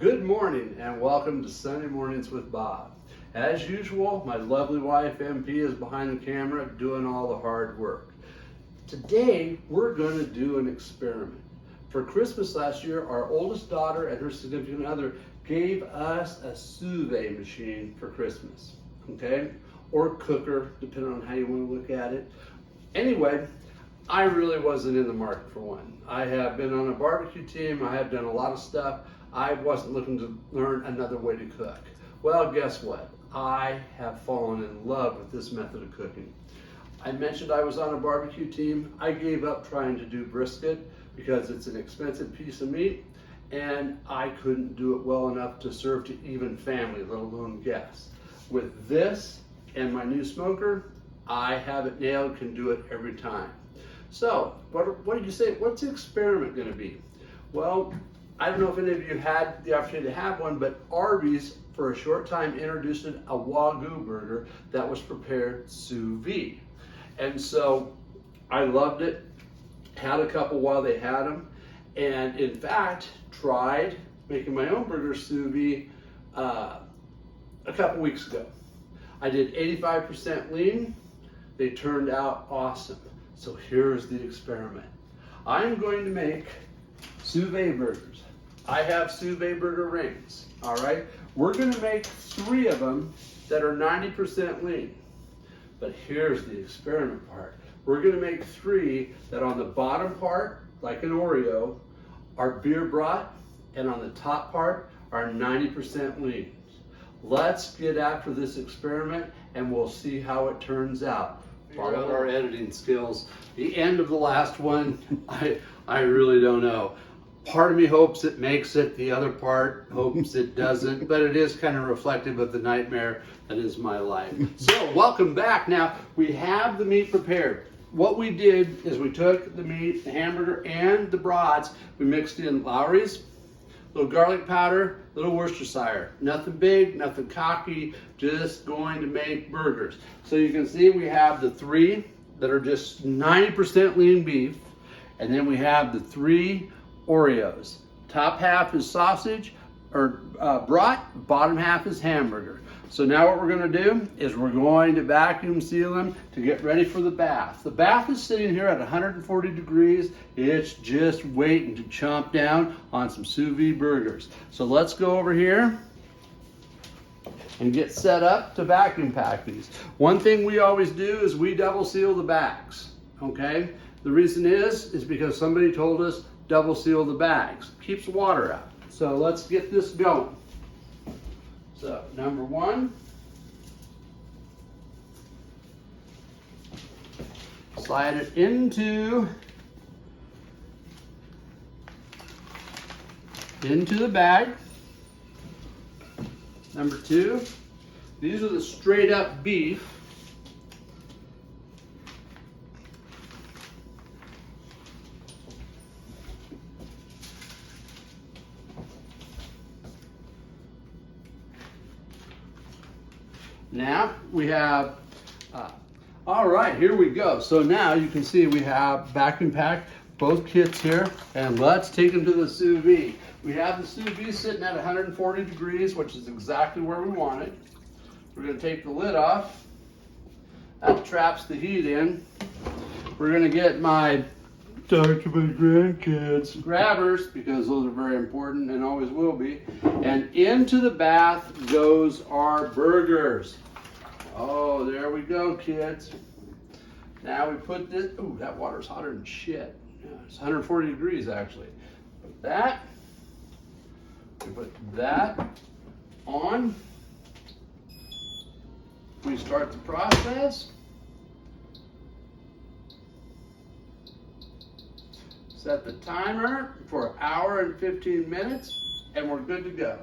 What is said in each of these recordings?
Good morning and welcome to Sunday Mornings with Bob. As usual, my lovely wife MP is behind the camera doing all the hard work. Today we're going to do an experiment. For Christmas last year, our oldest daughter and her significant other gave us a sous vide machine for Christmas, okay? Or cooker, depending on how you want to look at it. Anyway, I really wasn't in the market for one. I have been on a barbecue team, I have done a lot of stuff. I wasn't looking to learn another way to cook. Well, guess what? I have fallen in love with this method of cooking. I mentioned I was on a barbecue team. I gave up trying to do brisket because it's an expensive piece of meat and I couldn't do it well enough to serve to even family, let alone guests. With this and my new smoker, I have it nailed, can do it every time. So, what did you say? What's the experiment going to be? Well, I don't know if any of you had the opportunity to have one, but Arby's for a short time introduced a Wagyu burger that was prepared sous vide. And so I loved it, had a couple while they had them, and in fact tried making my own burger sous vide a couple weeks ago. I did 85% lean. They turned out awesome. So here's the experiment. I'm going to make sous vide burgers. I have sous vide burger rings, all right? We're gonna make 3 of them that are 90% lean. But here's the experiment part. We're gonna make 3 that on the bottom part, like an Oreo, are beer brought, and on the top part are 90% lean. Let's get after this experiment and we'll see how it turns out. Follow our editing skills. The end of the last one, I really don't know. Part of me hopes it makes it, the other part hopes it doesn't, but it is kind of reflective of the nightmare that is my life. So, welcome back. Now, we have the meat prepared. What we did is we took the meat, the hamburger, and the brats, we mixed in Lowry's, little garlic powder, little Worcestershire. Nothing big, nothing cocky, just going to make burgers. So you can see we have the 3 that are just 90% lean beef, and then we have the 3 Oreos. Top half is sausage or brat, bottom half is hamburger. So now what we're going to do is we're going to vacuum seal them to get ready for the bath. The bath is sitting here at 140 degrees. It's just waiting to chomp down on some sous vide burgers. So let's go over here and get set up to vacuum pack these. One thing we always do is we double seal the bags, okay? The reason is because somebody told us double seal the bags. Keeps the water out. So let's get this going. So number 1, slide it into the bag. Number 2, these are the straight up beef. Now we have, all right, here we go. So now you can see we have vacuum packed both kits here, and let's take them to the sous vide. We have the sous vide sitting at 140 degrees, which is exactly where we want it. We're going to take the lid off. That traps the heat in. We're going to get my talk to my grandkids grabbers, because those are very important and always will be. And into the bath goes our burgers. Oh, there we go, kids. Now we put this, ooh, that water's hotter than shit. Yeah, it's 140 degrees actually. Put that, we put that on. We start the process. Set the timer for 1 hour and 15 minutes, and we're good to go.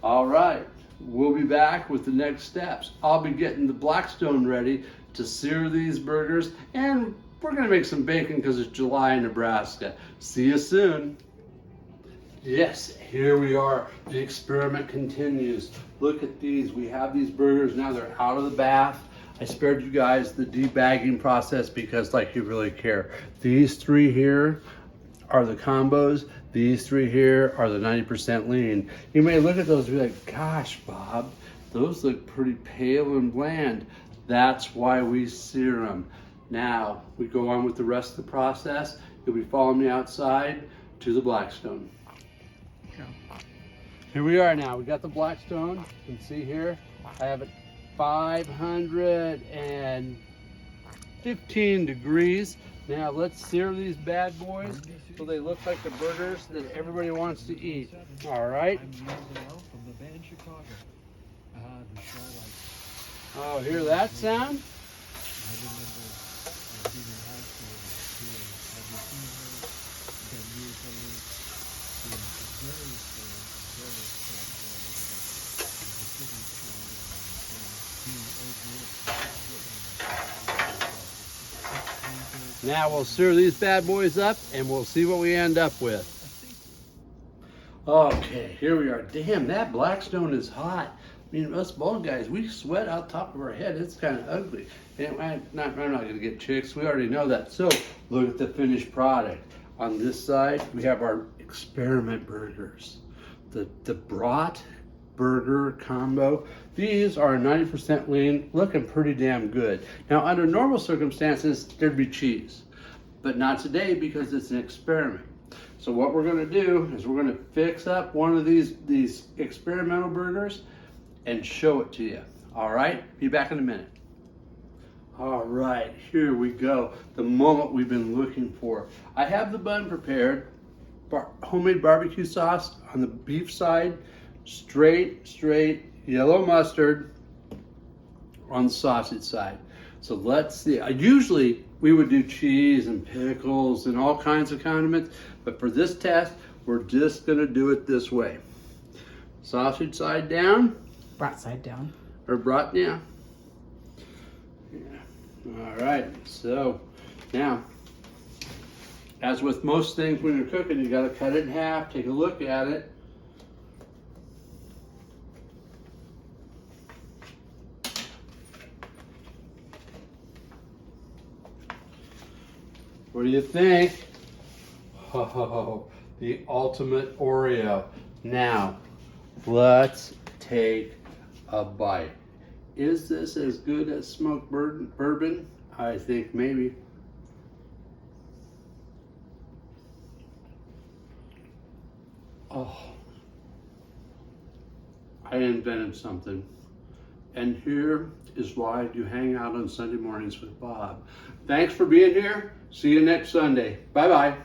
All right, we'll be back with the next steps. I'll be getting the Blackstone ready to sear these burgers, and we're gonna make some bacon because it's July in Nebraska. See you soon. Yes, here we are. The experiment continues. Look at these. We have these burgers now. They're out of the bath. I spared you guys the debagging process because, like, you really care. These 3 here are the combos. These three here are the 90% lean. You may look at those and be like, gosh, Bob, those look pretty pale and bland. That's why we sear them. Now, we go on with the rest of the process. You'll be following me outside to the Blackstone. Here we are now. We got the Blackstone. You can see here, I have it 515 degrees. Now let's sear these bad boys so they look like the burgers that everybody wants to eat. All right. Oh, hear that sound? Now we'll sear these bad boys up and we'll see what we end up with. Okay, here we are. Damn, that Blackstone is hot. I mean, us bald guys, we sweat out top of our head. It's kind of ugly. And I'm not going to get chicks. We already know that. So look at the finished product. On this side, we have our experiment burgers. The brat burger combo. These are 90% lean, looking pretty damn good. Now, under normal circumstances, there'd be cheese, but not today because it's an experiment. So what we're going to do is we're going to fix up one of these experimental burgers and show it to you. All right, be back in a minute. All right, here we go. The moment we've been looking for. I have the bun prepared. Homemade barbecue sauce on the beef side. Straight yellow mustard on the sausage side. So let's see. Usually we would do cheese and pickles and all kinds of condiments, but for this test, we're just gonna do it this way. Sausage side down. Brat side down. Or brat, yeah. All right, so now, as with most things when you're cooking, you gotta cut it in half, take a look at it. What do you think? Oh, the ultimate Oreo. Now, let's take a bite. Is this as good as smoked bourbon? I think maybe. Oh, I invented something. And here is why you hang out on Sunday mornings with Bob. Thanks for being here. See you next Sunday. Bye-bye.